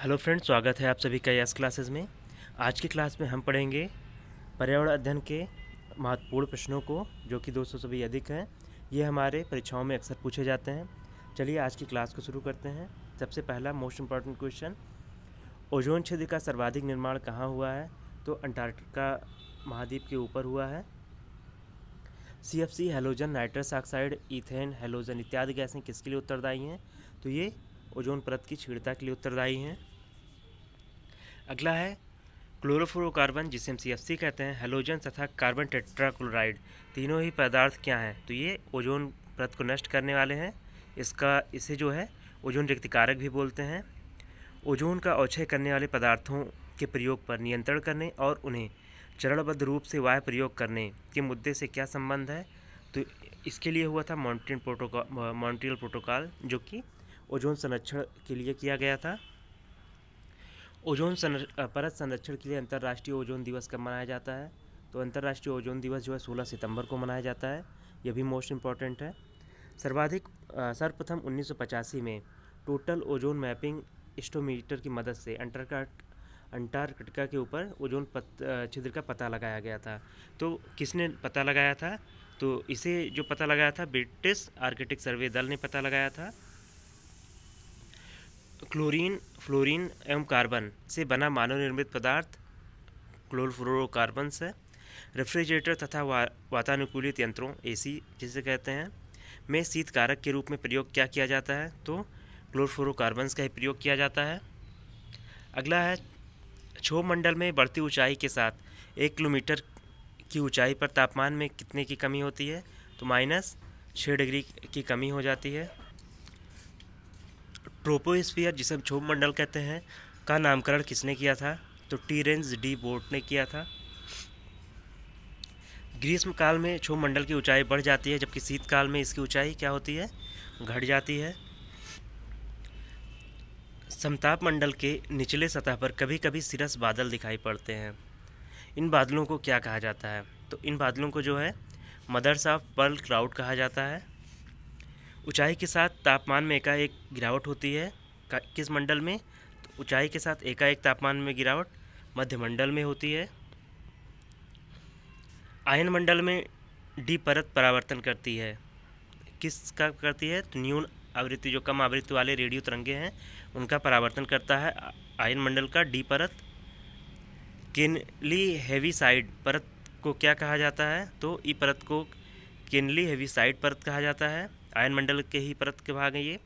Hello friends, स्वागत है आप सभी का यस क्लासेस में। आज की क्लास में हम पढ़ेंगे पर्यावरण अध्ययन के महत्वपूर्ण प्रश्नों को, जो कि 200 से भी अधिक हैं। ये हमारे परीक्षाओं में अक्सर पूछे जाते हैं। चलिए आज की क्लास को शुरू करते हैं। सबसे पहला मोस्ट इम्पॉर्टेंट क्वेश्चन, ओजोन छिद्र का सर्वाधिक निर्माण कहाँ हुआ है? तो अंटार्कटिका महाद्वीप के ऊपर हुआ है। CFC, halogen, nitrous oxide, ethane, halogen इत्यादि गैसें किसके लिए उत्तरदायी हैं? तो ये ओजोन परत की क्षीणता के लिए उत्तरदायी हैं। अगला है क्लोरोफ्लोरोकार्बन, जिसे हम CFC कहते हैं, हैलोजन तथा कार्बन टेट्राक्लोराइड, तीनों ही पदार्थ क्या हैं? तो ये ओजोन परत को नष्ट करने वाले हैं। इसे जो है ओजोन रिक्तिकारक भी बोलते हैं। ओजोन का अवक्षय करने वाले पदार्थों के प्रयोग पर नियंत्रण करने और उन्हें चरणबद्ध रूप से वायु प्रयोग करने के मुद्दे से क्या संबंध है? तो इसके लिए हुआ था मॉन्ट्रियल प्रोटोकॉल, जो कि ओजोन संरक्षण के लिए किया गया था। ओजोन परत संरक्षण के लिए अंतर्राष्ट्रीय ओजोन दिवस कब मनाया जाता है? तो अंतर्राष्ट्रीय ओजोन दिवस जो है 16 सितंबर को मनाया जाता है। यह भी मोस्ट इम्पॉर्टेंट है। सर्वप्रथम 1985 में टोटल ओजोन मैपिंग स्टोमीटर की मदद से अंटार्कटिका के ऊपर ओजोन छिद्र का पता लगाया गया था। तो किसने पता लगाया था? तो इसे जो पता लगाया था, ब्रिटिश आर्कटिक सर्वे दल ने पता लगाया था। क्लोरीन, फ्लोरीन एवं कार्बन से बना मानव निर्मित पदार्थ क्लोरोफ्लोरोकार्बन है। रेफ्रिजरेटर तथा वातानुकूलित यंत्रों AC जिसे कहते हैं में शीतकारक के रूप में प्रयोग क्या किया जाता है? तो क्लोरोफ्लोरोकार्बन का ही प्रयोग किया जाता है। अगला है क्षोभ मंडल में बढ़ती ऊंचाई के साथ 1 किलोमीटर की ऊंचाई पर तापमान में कितने की कमी होती है? तो -6 डिग्री की कमी हो जाती है। ट्रोपोस्फीयर, जिसे हम क्षोभ मंडल कहते हैं, का नामकरण किसने किया था? तो टीरेंस डी बोर्ट ने किया था। ग्रीष्म काल में क्षोभ मंडल की ऊंचाई बढ़ जाती है, जबकि शीतकाल में इसकी ऊंचाई क्या होती है? घट जाती है। समताप मंडल के निचले सतह पर कभी कभी सिरस बादल दिखाई पड़ते हैं। इन बादलों को क्या कहा जाता है? तो इन बादलों को जो है मदर्स ऑफ पर्ल क्लाउड कहा जाता है। ऊंचाई के साथ तापमान में एकाएक गिरावट होती है किस मंडल में? तो ऊंचाई के साथ एकाएक तापमान में गिरावट मध्य मंडल में होती है। आयन मंडल में डी परत परावर्तन करती है। किसका करती है? तो न्यून आवृत्ति, जो कम आवृत्ति वाले रेडियो तरंगे हैं, उनका परावर्तन करता है आयन मंडल का डी परत। किनली हेवीसाइड परत को क्या कहा जाता है? तो ई परत को किनली हेवीसाइड परत कहा जाता है। आयन मंडल के ही परत के भाग हैं ये।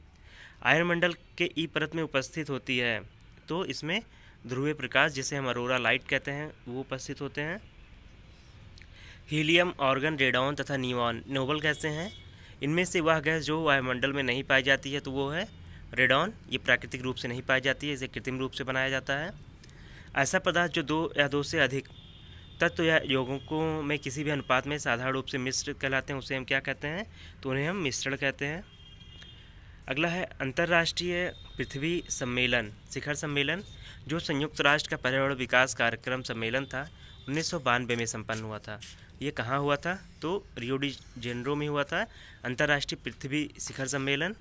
आयन मंडल के ई परत में उपस्थित होती है, तो इसमें ध्रुवीय प्रकाश, जिसे हम अरोरा लाइट कहते हैं, वो उपस्थित होते हैं। हीलियम, ऑर्गन, रेडॉन तथा नियॉन नोबल गैसें हैं। इनमें से वह गैस जो वायुमंडल में नहीं पाई जाती है, तो वो है रेडॉन। ये प्राकृतिक रूप से नहीं पाई जाती है, इसे कृत्रिम रूप से बनाया जाता है। ऐसा पदार्थ जो 2 या 2 से अधिक तत्व या यौगिकों में किसी भी अनुपात में साधारण रूप से मिश्र कहलाते हैं, उसे हम क्या कहते हैं? तो उन्हें हम मिश्रण कहते हैं। अगला है अंतर्राष्ट्रीय पृथ्वी सम्मेलन, शिखर सम्मेलन, जो संयुक्त राष्ट्र का पर्यावरण विकास कार्यक्रम सम्मेलन था, 1992 में संपन्न हुआ था। ये कहाँ हुआ था? तो रियो डी जेनेरो में हुआ था अंतर्राष्ट्रीय पृथ्वी शिखर सम्मेलन।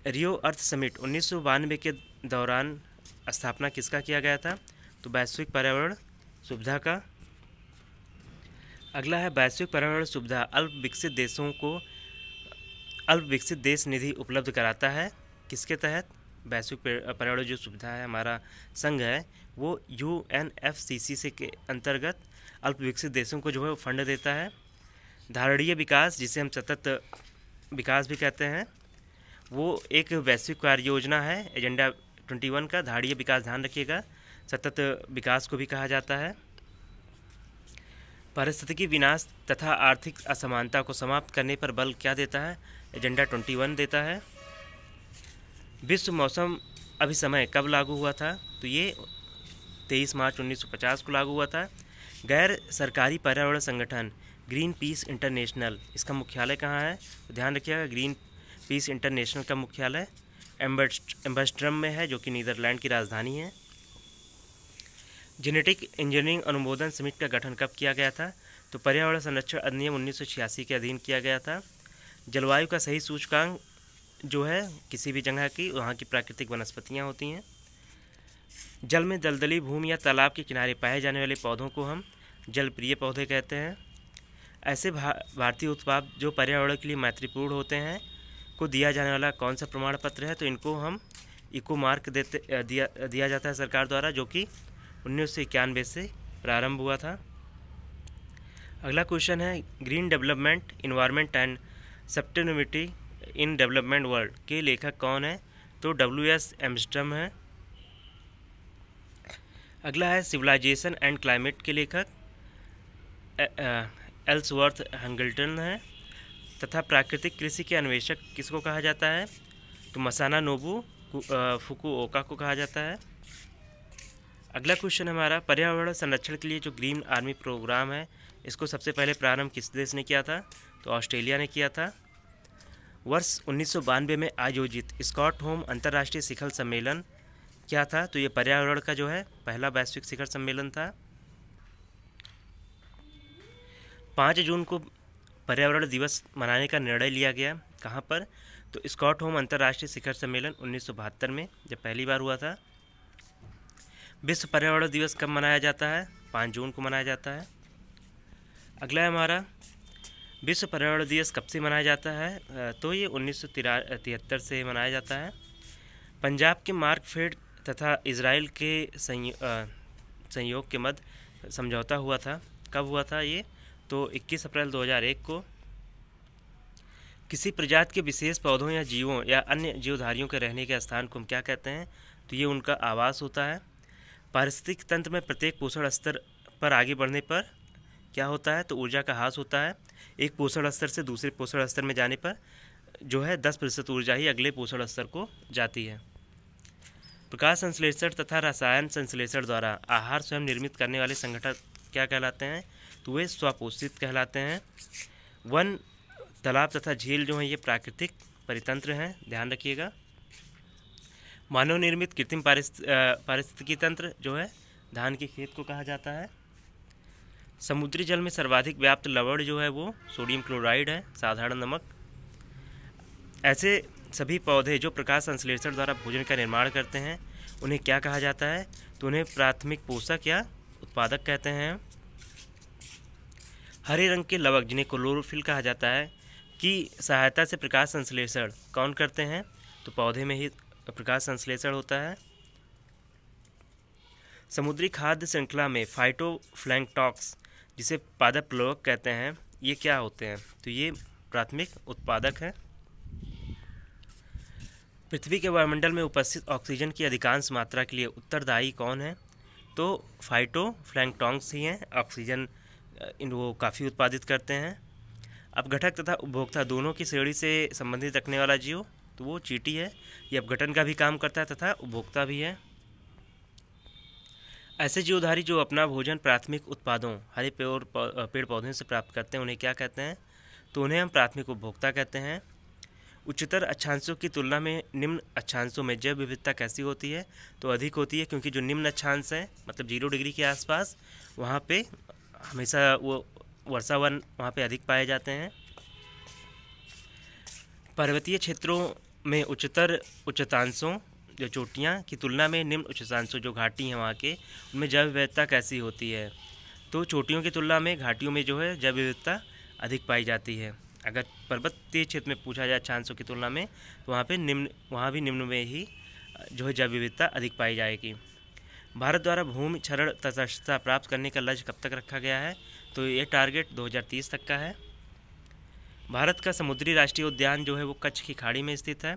रियो अर्थ समिट 1992 के दौरान स्थापना किसका किया गया था? तो वैश्विक पर्यावरण सुविधा का। अगला है वैश्विक पर्यावरण सुविधा अल्प विकसित देश निधि उपलब्ध कराता है। किसके तहत? वैश्विक पर्यावरण जो सुविधा है, हमारा संघ है, वो UNFCCC के अंतर्गत अल्प विकसित देशों को जो है वो फंड देता है। धारणीय विकास, जिसे हम सतत विकास भी कहते हैं, वो एक वैश्विक कार्य योजना है, एजेंडा 21 का। धारणीय विकास, ध्यान रखिएगा, सतत विकास को भी कहा जाता है। पारिस्थितिकी विनाश तथा आर्थिक असमानता को समाप्त करने पर बल क्या देता है? एजेंडा 21 देता है। विश्व मौसम अभिसमय कब लागू हुआ था? तो ये 23 मार्च 1950 को लागू हुआ था। गैर सरकारी पर्यावरण संगठन ग्रीन पीस इंटरनेशनल, इसका मुख्यालय कहाँ है? तो ध्यान रखिएगा, ग्रीन पीस इंटरनेशनल का मुख्यालय एम्बर्स्ट्रम में है, जो कि नीदरलैंड की राजधानी है। जेनेटिक इंजीनियरिंग अनुमोदन समिति का गठन कब किया गया था? तो पर्यावरण संरक्षण अधिनियम 1986 के अधीन किया गया था। जलवायु का सही सूचकांक जो है किसी भी जगह की, वहाँ की प्राकृतिक वनस्पतियाँ होती हैं। जल में दलदली भूमि या तालाब के किनारे पाए जाने वाले पौधों को हम जलप्रिय पौधे कहते हैं। ऐसे भारतीय उत्पाद जो पर्यावरण के लिए मैत्रीपूर्ण होते हैं को दिया जाने वाला कौन सा प्रमाण पत्र है? तो इनको हम इको मार्क दिया जाता है सरकार द्वारा, जो कि 1991 से प्रारंभ हुआ था। अगला क्वेश्चन है, green development, environment and sustainability in development world के लेखक कौन है? तो W.S. एम्स्टर्डम है। अगला है, सिविलाइजेशन एंड क्लाइमेट के लेखक एल्सवर्थ हैमिल्टन है। तथा प्राकृतिक कृषि के अन्वेषक किसको कहा जाता है? तो मसानोबु फुकुओका को कहा जाता है। अगला क्वेश्चन हमारा, पर्यावरण संरक्षण के लिए जो ग्रीन आर्मी प्रोग्राम है इसको सबसे पहले प्रारंभ किस देश ने किया था? तो ऑस्ट्रेलिया ने किया था। वर्ष 1992 में आयोजित स्टॉकहोम अंतर्राष्ट्रीय शिखर सम्मेलन क्या था? तो ये पर्यावरण का जो है पहला वैश्विक शिखर सम्मेलन था। 5 जून को पर्यावरण दिवस मनाने का निर्णय लिया गया। कहाँ पर? तो स्टॉकहोम अंतर्राष्ट्रीय शिखर सम्मेलन 1972 में जब पहली बार हुआ था। विश्व पर्यावरण दिवस कब मनाया जाता है? 5 जून को मनाया जाता है। अगला है हमारा, विश्व पर्यावरण दिवस कब से मनाया जाता है? तो ये 1973 से मनाया जाता है। पंजाब के मार्कफेड तथा इजराइल के संयोग के मध्य समझौता हुआ था। कब हुआ था ये? तो 21 अप्रैल 2001 को। किसी प्रजाति के विशेष पौधों या जीवों या अन्य जीवधारियों के रहने के स्थान को हम क्या कहते हैं? तो ये उनका आवास होता है। पारिस्थितिक तंत्र में प्रत्येक पोषण स्तर पर आगे बढ़ने पर क्या होता है? तो ऊर्जा का ह्रास होता है। एक पोषण स्तर से दूसरे पोषण स्तर में जाने पर जो है 10% ऊर्जा ही अगले पोषण स्तर को जाती है। प्रकाश संश्लेषण तथा रसायन संश्लेषण द्वारा आहार स्वयं निर्मित करने वाले संगठन क्या कहलाते हैं? तो वे स्वपोषित कहलाते हैं। वन, तालाब तथा झील जो है ये प्राकृतिक परितंत्र हैं, ध्यान रखिएगा। मानव निर्मित कृत्रिम पारिस्थितिकी तंत्र जो है धान के खेत को कहा जाता है। समुद्री जल में सर्वाधिक व्याप्त लवण जो है वो सोडियम क्लोराइड है, साधारण नमक। ऐसे सभी पौधे जो प्रकाश संश्लेषण द्वारा भोजन का निर्माण करते हैं उन्हें क्या कहा जाता है? तो उन्हें प्राथमिक पोषक या उत्पादक कहते हैं। हरे रंग के लवक जिन्हें क्लोरोफिल कहा जाता है की सहायता से प्रकाश संश्लेषण कौन करते हैं? तो पौधे में ही प्रकाश संश्लेषण होता है। समुद्री खाद्य श्रृंखला में फाइटोप्लैंक्टन्स जिसे पादप प्लवक कहते हैं ये क्या होते हैं? तो ये प्राथमिक उत्पादक हैं। पृथ्वी के वायुमंडल में उपस्थित ऑक्सीजन की अधिकांश मात्रा के लिए उत्तरदायी कौन है? तो फाइटोप्लैंक्टन्स ही हैं। ऑक्सीजन वो काफ़ी उत्पादित करते हैं। अपघटक तथा उपभोक्ता दोनों की श्रेणी से संबंधित रखने वाला जीव तो वो चींटी है। ये अपघटन का भी काम करता है तथा उपभोक्ता भी है। ऐसे जीवधारी जो अपना भोजन प्राथमिक उत्पादों हरे पेड़ पौधों से प्राप्त करते हैं उन्हें क्या कहते हैं? तो उन्हें हम प्राथमिक उपभोक्ता कहते हैं। उच्चतर अक्षांशों की तुलना में निम्न अक्षांशों में जैव विविधता कैसी होती है? तो अधिक होती है, क्योंकि जो निम्न अक्षांश है मतलब 0 डिग्री के आसपास वहाँ पे हमेशा वो वर्षावन वहाँ पे अधिक पाए जाते हैं। पर्वतीय क्षेत्रों में उच्चतांशों जो चोटियाँ की तुलना में निम्न उच्चतांशों जो घाटी हैं वहाँ के उनमें जैव विविधता कैसी होती है? तो चोटियों की तुलना में घाटियों में जो है जैव विविधता अधिक पाई जाती है। अगर पर्वतीय क्षेत्र में पूछा जाए अक्षांशों की तुलना में तो वहाँ भी निम्न में ही जो है जैव विविधता अधिक पाई जाएगी। भारत द्वारा भूमि क्षरण तटस्थता प्राप्त करने का लक्ष्य कब तक रखा गया है? तो ये टारगेट 2030 तक का है। भारत का समुद्री राष्ट्रीय उद्यान जो है वो कच्छ की खाड़ी में स्थित है।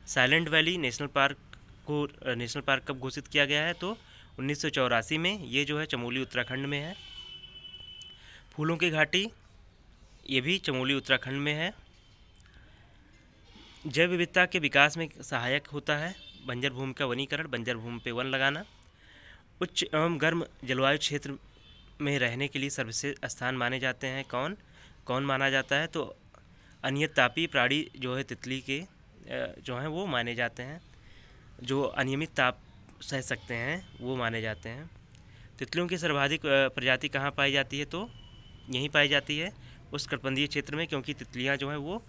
साइलेंट वैली नेशनल पार्क कब घोषित किया गया है? तो 1984 में। ये जो है चमोली उत्तराखंड में है। फूलों की घाटी ये भी चमोली उत्तराखंड में है। जैव विविधता के विकास में सहायक होता है बंजर भूमि का वनीकरण, बंजर भूमि पे वन लगाना। उच्च एवं गर्म जलवायु क्षेत्र में रहने के लिए सर्वश्रेष्ठ स्थान माने जाते हैं कौन माना जाता है? तो अनियत तापीय प्राणी जो है तितली के जो हैं वो माने जाते हैं। जो अनियमित ताप सह सकते हैं वो माने जाते हैं। तितलियों की सर्वाधिक प्रजाति कहाँ पाई जाती है? तो यहीं पाई जाती है उष्णकटिबंधीय क्षेत्र में, क्योंकि तितलियाँ जो हैं वो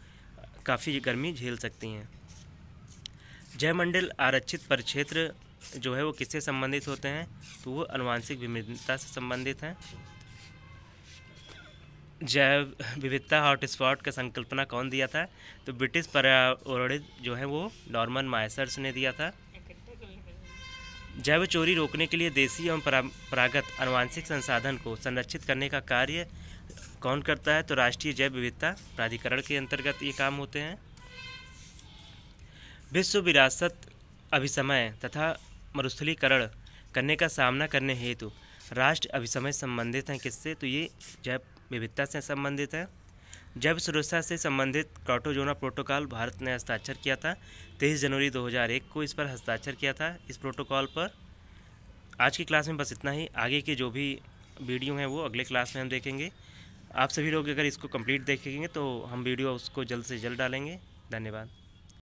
काफ़ी गर्मी झेल सकती हैं। जैवमंडल आरक्षित परिक्षेत्र जो है वो किससे संबंधित होते हैं, तो वो आनुवांशिक विविधता से संबंधित हैं। जैव विविधता हॉटस्पॉट का संकल्पना कौन दिया था, तो ब्रिटिश पर्यावरणिक जो है वो नॉर्मन मायसर्स ने दिया था। जैव चोरी रोकने के लिए देसी एवं परंपरागत आनुवांशिक संसाधन को संरक्षित करने का कार्य कौन करता है, तो राष्ट्रीय जैव विविधता प्राधिकरण के अंतर्गत ये काम होते हैं। विश्व विरासत अभिसमय तथा मरुस्थलीकरण करने का सामना करने हेतु राष्ट्र अभिसमय संबंधित हैं किससे, तो ये जैव विविधता से संबंधित है। जैव सुरक्षा से संबंधित क्योटो प्रोटोकॉल भारत ने हस्ताक्षर किया था। 23 जनवरी 2001 को इस पर हस्ताक्षर किया था इस प्रोटोकॉल पर। आज की क्लास में बस इतना ही। आगे के जो भी वीडियो हैं वो अगले क्लास में हम देखेंगे। आप सभी लोग अगर इसको कंप्लीट देखेंगे तो हम वीडियो उसको जल्द से जल्द डालेंगे। धन्यवाद।